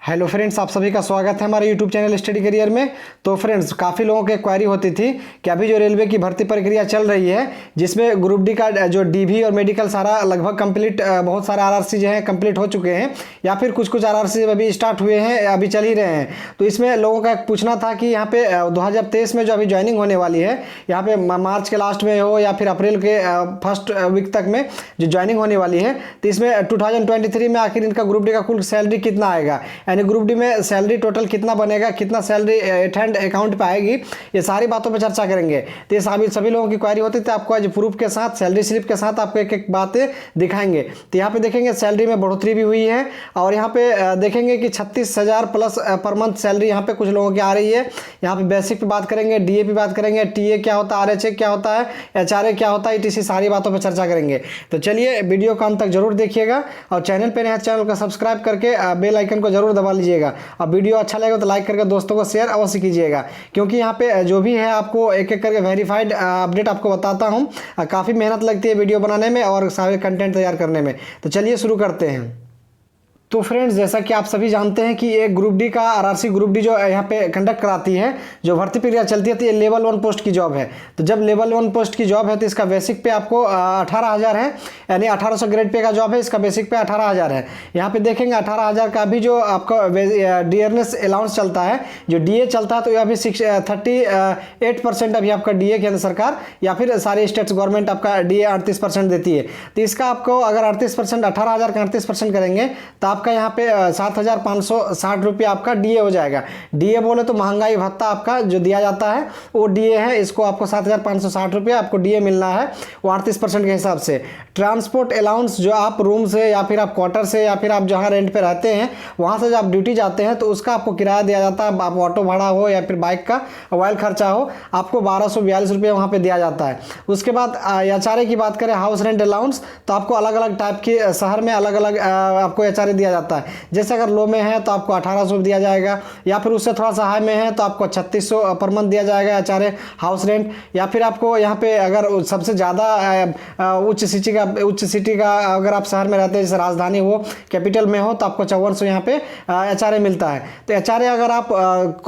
Hello friends, आप सभी का स्वागत है हमारे यूट्यूब चैनल स्टडी करियर में। तो फ्रेंड्स, काफ़ी लोगों की क्वेरी होती थी कि अभी जो रेलवे की भर्ती प्रक्रिया चल रही है, जिसमें ग्रुप डी का जो डीवी और मेडिकल सारा लगभग कंप्लीट, बहुत सारे आरआरसी जो है कंप्लीट हो चुके हैं, या फिर कुछ कुछ आरआरसी अभी स्टार्ट हुए हैं, अभी चल ही रहे हैं। तो इसमें लोगों का पूछना था कि यहाँ पे 2023 में जो अभी ज्वाइनिंग होने वाली है, यहाँ पे मार्च के लास्ट में हो या फिर अप्रैल के फर्स्ट वीक तक में जो ज्वाइनिंग होने वाली है, तो इसमें 2023 में आखिर इनका ग्रुप डी का कुल सैलरी कितना आएगा, यानी ग्रुप डी में सैलरी टोटल कितना बनेगा, कितना सैलरी एट हैंड अकाउंट पे आएगी, ये सारी बातों पे चर्चा करेंगे। तो ये सभी लोगों की क्वारी होती थी, आपको आज प्रूफ के साथ, सैलरी स्लिप के साथ आपको एक एक बातें दिखाएंगे। तो यहाँ पे देखेंगे सैलरी में बढ़ोतरी भी हुई है, और यहाँ पे देखेंगे कि 36,000 प्लस पर मंथ सैलरी यहाँ पे कुछ लोगों की आ रही है। यहाँ पे बेसिक पे बात करेंगे, डीए पे बात करेंगे, टीए क्या होता है, आरएचए क्या होता है, एचआरए क्या होता है, ईटीसी सारी बातों पर चर्चा करेंगे। तो चलिए वीडियो को अंत तक जरूर देखिएगा, और चैनल पे नए चैनल को सब्सक्राइब करके बेल आइकन को जरूर दबा लीजिएगा। और वीडियो अच्छा लगेगा तो लाइक करके दोस्तों को शेयर अवश्य कीजिएगा, क्योंकि यहाँ पे जो भी है आपको एक एक करके वेरीफाइड अपडेट आपको बताता हूँ। काफ़ी मेहनत लगती है वीडियो बनाने में और सारे कंटेंट तैयार करने में। तो चलिए शुरू करते हैं। तो फ्रेंड्स, जैसा कि आप सभी जानते हैं कि एक ग्रुप डी का आरआरसी ग्रुप डी जो यहाँ पे कंडक्ट कराती है, जो भर्ती प्रक्रिया चलती है, तो ये लेवल 1 पोस्ट की जॉब है। तो जब लेवल 1 पोस्ट की जॉब है तो इसका बेसिक पे आपको 18,000 है, यानी 1800 ग्रेड पे का जॉब है। इसका बेसिक पे 18,000 है। यहाँ पे देखेंगे 18,000 का भी जो आपका डियरनेस अलाउंस चलता है, जो डीए चलता है, तो यह भी 38% अभी आपका डीए केंद्र सरकार या फिर सारे स्टेट्स गवर्नमेंट आपका डीए 38% देती है। तो इसका आपको अगर 38%, 18,000 का 38% करेंगे तो आपका यहाँ पे 7,560 रुपये आपका डीए हो जाएगा। डीए बोले तो महंगाई भत्ता आपका जो दिया जाता है वो डीए है, इसको आपको 7,560 रुपये आपको डीए मिलना है, वो 38% के हिसाब से। ट्रांसपोर्ट अलाउंस, जो आप रूम से या फिर आप क्वार्टर से या फिर आप जहाँ रेंट पे रहते हैं वहाँ से जब आप ड्यूटी जाते हैं तो उसका आपको किराया दिया जाता है। आप ऑटो भाड़ा हो या फिर बाइक का ऑयल खर्चा हो, आपको 1,242 रुपये वहाँ पर दिया जाता है। उसके बाद एचआरए की बात करें, हाउस रेंट अलाउंस, तो आपको अलग अलग टाइप की शहर में अलग अलग आपको एचआरए दिया जाता है। जैसे अगर लो में है तो आपको 1,800 दिया जाएगा, या फिर उससे थोड़ा सा हाई में है तो आपको 3,600 पर मंथ दिया जाएगा एचआरए हाउस रेंट। या फिर आपको यहाँ पे अगर सबसे ज़्यादा उच्च सिटी का अगर आप शहर में रहते हैं, जैसे राजधानी हो, कैपिटल में हो, तो आपको 5400 यहाँ पे एचआरए मिलता है। तो एचआरए अगर आप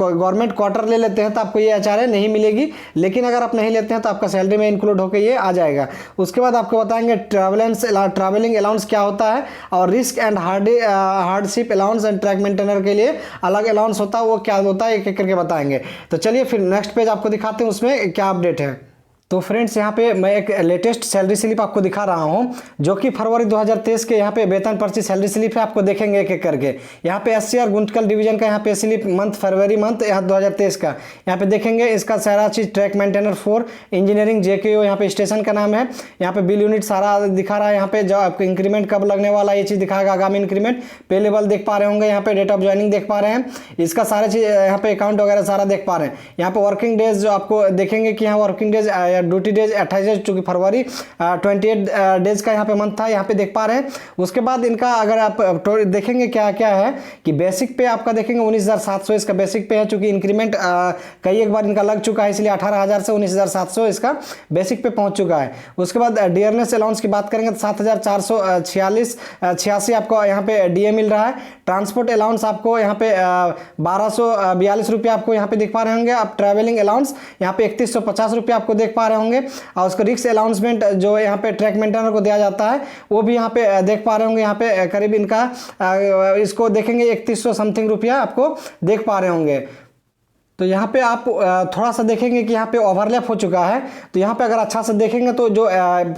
गवर्नमेंट क्वार्टर ले लेते हैं तो आपको ये एचआरए नहीं मिलेगी, लेकिन अगर आप नहीं लेते हैं तो आपका सैलरी में इंक्लूड होकर ये आ जाएगा। उसके बाद आपको बताएंगे ट्रैवलिंग अलाउंस क्या होता है, और risk and hardship allowance and track maintainer के लिए अलग अलाउंस होता है, वो क्या होता है एक एक करके बताएंगे। तो चलिए फिर नेक्स्ट पेज आपको दिखाते हैं उसमें क्या अपडेट है। तो फ्रेंड्स, यहाँ पे मैं एक लेटेस्ट सैलरी स्लिप आपको दिखा रहा हूँ, जो कि फरवरी 2023 के यहाँ पे वेतन पर्ची सैलरी स्लिप है। आपको देखेंगे एक एक करके। यहाँ पे एससीआर गुंटकल डिवीजन का यहाँ पे स्लिप मंथ फरवरी मंथ यहाँ 2023 का यहाँ पे देखेंगे। इसका सारा चीज़ ट्रैक मेंटेनर 4 इंजीनियरिंग जेकेओ यहाँ पे स्टेशन का नाम है। यहाँ पे बिल यूनिट सारा दिखा रहा है। यहाँ पे जो आपको इंक्रीमेंट कब लगने वाला ये चीज़ दिखाएगा, आगामी इंक्रीमेंट, पे लेवल देख पा रहे होंगे, यहाँ पे डेट ऑफ ज्वाइनिंग देख पा रहे हैं, इसका सारा चीज़ यहाँ पे अकाउंट वगैरह सारा देख पा रहे हैं। यहाँ पे वर्किंग डेज जो आपको देखेंगे कि यहाँ working days, duty days 28 days, चूँकि फरवरी 28 डेज का यहाँ पे मंथ था, यहाँ पे देख पा रहे हैं। उसके बाद इनका अगर आप देखेंगे क्या क्या है कि बेसिक पे आपका देखेंगे 19,700 इसका बेसिक पे है, चूँकि इंक्रीमेंट कई एक बार इनका लग चुका है, इसलिए 18,000 से 19,700 इसका बेसिक पे पहुँच चुका है। उसके बाद डियरनेस अलाउंस की बात करेंगे तो 7,486 आपको यहाँ पे डीए मिल रहा है। ट्रांसपोर्ट अलाउंस आपको यहाँ पे 1,242 रुपये आपको यहाँ पे देख पा रहे होंगे। आप ट्रैवलिंग अलाउंस यहाँ पे 3,150 रुपये आपको देख पा रहे होंगे। और उसका रिक्स अलाउंसमेंट जो यहाँ पे ट्रैक मेंटेनर को दिया जाता है, वो भी यहाँ पे देख पा रहे होंगे। यहाँ पे करीब इनका इसको देखेंगे 3,100 समथिंग रुपया आपको देख पा रहे होंगे। तो यहाँ पे आप थोड़ा सा देखेंगे कि यहाँ पे ओवरलैप हो चुका है। तो यहाँ पे अगर अच्छा से देखेंगे तो जो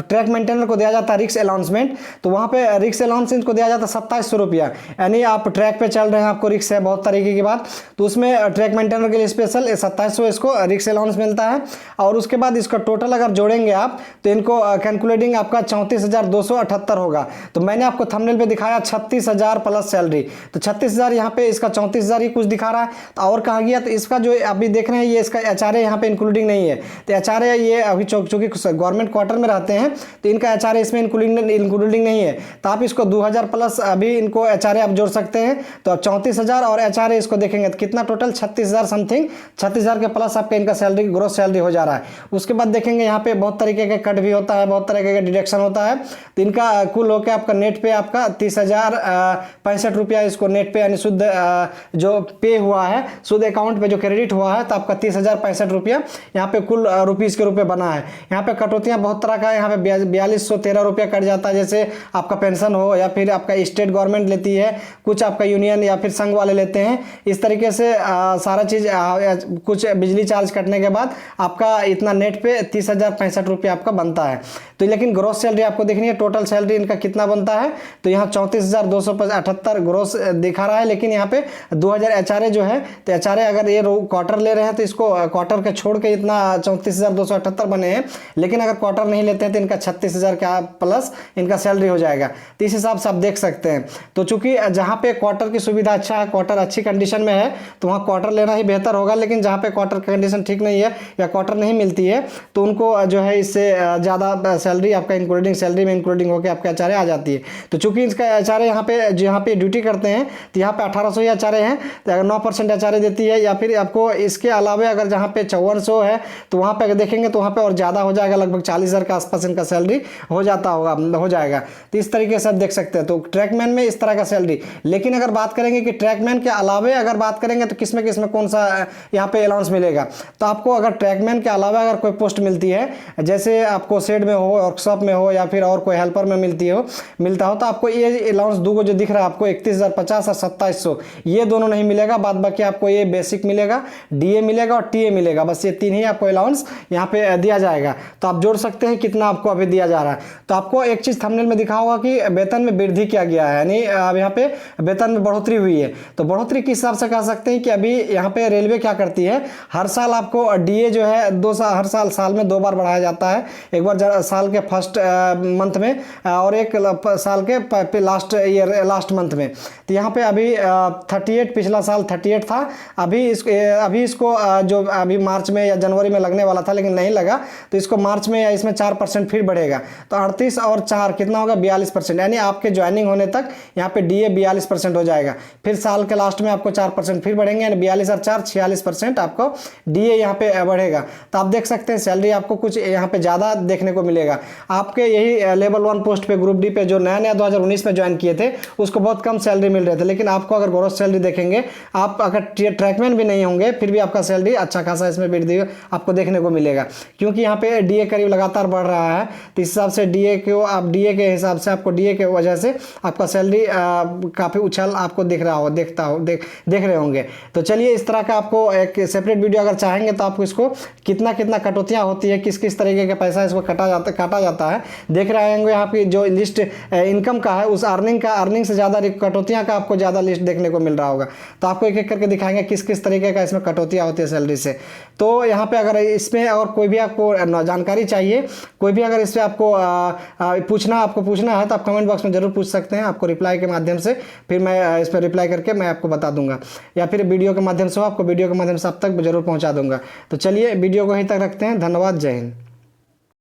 ट्रैक मेंटेनर को दिया जाता है रिक्स अलाउंसमेंट, तो वहाँ पे रिक्स अलाउंसमेंट को दिया जाता है 2,700 रुपया। यानी आप ट्रैक पे चल रहे हैं, आपको रिक्स है बहुत तरीके की बात, तो उसमें ट्रैक मेंटेनर के लिए स्पेशल 2,700 इसको रिक्स अलाउंस मिलता है। और उसके बाद इसका टोटल अगर जोड़ेंगे आप तो इनको कैलकुलेटिंग आपका 34,278 होगा। तो मैंने आपको थंबनेल पे दिखाया 36,000 प्लस सैलरी, तो 36,000 यहाँ पे इसका 34,000 ही कुछ दिखा रहा है। तो और कहा गया तो इसका जो जो अभी देख रहे हैं ये इसका एचआरए यहाँ पे इंक्लूडिंग नहीं है। तो एचआरए ये अभी चूंकि गवर्नमेंट क्वार्टर में रहते हैं तो इनका एचआरए इसमें इंक्लूडिंग नहीं है। तो आप इसको 2000 प्लस अभी इनको एचआरए आप जोड़ सकते हैं। तो अब 34,000 और एचआरए इसको देखेंगे तो कितना टोटल 36,000 समथिंग, 36,000 के प्लस आपका इनका सैलरी ग्रोस सैलरी हो जा रहा है। उसके बाद देखेंगे यहाँ पे बहुत तरीके के कट भी होता है, बहुत तरीके का डिडक्शन होता है। तो इनका कुल होकर आपका नेट पे आपका 30,065 रुपया इसको नेट पे यानी शुद्ध जो पे हुआ है, शुद्ध अकाउंट पे जो क्रेडिट हुआ है, तो आपका 30,065 रुपया यहाँ पे कुल रुपीज़ के रूप में बना है। यहाँ पे कटौतियाँ बहुत तरह का है। यहाँ पे 4213 रुपया कट जाता है, जैसे आपका पेंशन हो या फिर आपका स्टेट गवर्नमेंट लेती है, कुछ आपका यूनियन या फिर संघ वाले लेते हैं। इस तरीके से सारा चीज़ कुछ बिजली चार्ज कटने के बाद आपका इतना नेट पे 30,065 रुपया आपका बनता है। तो लेकिन ग्रोस सैलरी आपको देखनी है, टोटल सैलरी इनका कितना बनता है। तो यहाँ 34,278 ग्रोस दिखा रहा है, लेकिन यहाँ पे 2000 एचआरए जो है, तो एचआरए अगर ये क्वार्टर ले रहे हैं तो इसको क्वार्टर के छोड़ के इतना 34,278 बने हैं। लेकिन अगर क्वार्टर नहीं लेते हैं तो इनका 36,000 का प्लस इनका सैलरी हो जाएगा। तो इस हिसाब से आप देख सकते हैं। तो चूंकि जहाँ पे क्वार्टर की सुविधा अच्छा है, क्वार्टर अच्छी कंडीशन में है, तो वहाँ क्वार्टर लेना ही बेहतर होगा। लेकिन जहाँ पे क्वार्टर की कंडीशन ठीक नहीं है या क्वार्टर नहीं मिलती है तो उनको जो है इससे ज़्यादा सैलरी आपका इंक्लूडिंग सैलरी में इंक्लूडिंग होकर आपके एचआरए आ जाती है। तो चूंकि इसका एचआरए यहाँ पे ड्यूटी करते हैं तो यहाँ पे 1800 ही एचआरए हैं, तो अगर 9% एचआरए देती है, या फिर आपको इसके अलावा अगर जहाँ पे 5400 है तो वहाँ पे अगर देखेंगे तो वहाँ पे और ज़्यादा हो जाएगा, लगभग 40,000 के आसपास इनका सैलरी हो जाएगा। तो इस तरीके से आप देख सकते हैं। तो ट्रैकमैन में इस तरह का सैलरी। लेकिन अगर बात करेंगे कि ट्रैकमैन के अलावा अगर बात करेंगे तो किसमें कौन सा यहाँ पे अलाउंस मिलेगा, तो आपको अगर ट्रैकमैन के अलावा अगर कोई पोस्ट मिलती है, जैसे आपको शेड में हो, वर्कशॉप में हो, या फिर और कोई हेल्पर में मिलता हो, तो आपको ये अलाउंस दो जो दिख रहा है आपको 31,050 और 2700, ये दोनों नहीं मिलेगा। बाद बाकी आपको ये बेसिक मिलेगा, डीए मिलेगा और टीए मिलेगा। बस ये तीन ही आपको अलाउंस यहाँ पे दिया जाएगा। तो आप जोड़ सकते हैं कितना आपको अभी दिया जा रहा है। तो आपको एक चीज़ थंबनेल में दिखा होगा कि वेतन में वृद्धि किया गया है, यानी अब यहाँ पे वेतन में बढ़ोतरी हुई है। तो बढ़ोतरी किस हिसाब से कह सकते हैं कि अभी यहाँ पे रेलवे क्या करती है, हर साल आपको डीए जो है हर साल में 2 बार बढ़ाया जाता है। एक बार साल के फर्स्ट मंथ में और एक साल के लास्ट मंथ में। तो यहाँ पे अभी 38 पिछला साल 38 था, अभी इसको जो अभी मार्च में या जनवरी में लगने वाला था लेकिन नहीं लगा, तो इसको मार्च में या इसमें 4% फिर बढ़ेगा। तो 38 और 4 कितना होगा 42%, यानी आपके ज्वाइनिंग होने तक यहाँ पे डीए 42% हो जाएगा। फिर साल के लास्ट में आपको 4% फिर बढ़ेंगे, यानी 42 और 4 46% आपको डीए यहाँ पे बढ़ेगा। तो आप देख सकते हैं सैलरी आपको कुछ यहाँ पे ज़्यादा देखने को मिलेगा। आपके यही लेवल 1 पोस्ट पे ग्रुप डी पे जो नया 2019 में ज्वाइन किए थे उसको बहुत कम सैलरी मिल रहे थे, लेकिन आपको अगर ग्रोस सैलरी देखेंगे, आप अगर ट्रैकमैन भी नहीं होंगे फिर भी आपका सैलरी अच्छा खासा इसमें वृद्धि आपको देखने को मिलेगा, क्योंकि यहाँ पे डीए करीब लगातार बढ़ रहा है। तो इस हिसाब से डीए के हिसाब से आपको डीए के वजह से आपका सैलरी काफ़ी उछाल आपको दिख रहे होंगे। तो चलिए, इस तरह का आपको एक सेपरेट वीडियो अगर चाहेंगे तो आपको इसको कितना कटौतियाँ होती है, किस तरीके का पैसा इसको काटा जाता है देख रहे होंगे। यहाँ पे जो लिस्ट इनकम का है उस अर्निंग से ज़्यादा कटौतियाँ का आपको ज़्यादा लिस्ट देखने को मिल रहा होगा। तो आपको एक एक करके दिखाएंगे किस तरीके का इसमें कटौतियाँ होती है सैलरी से। तो यहाँ पे अगर इसमें और कोई भी आपको जानकारी चाहिए, कोई भी अगर इस पर आपको पूछना है तो आप कमेंट बॉक्स में ज़रूर पूछ सकते हैं। आपको रिप्लाई के माध्यम से फिर मैं इस पर रिप्लाई करके मैं आपको बता दूंगा, या फिर वीडियो के माध्यम से आपको वीडियो के माध्यम से आप तक जरूर पहुँचा दूंगा। तो चलिए, वीडियो को यहीं तक रखते हैं। धन्यवाद, जय हिंद।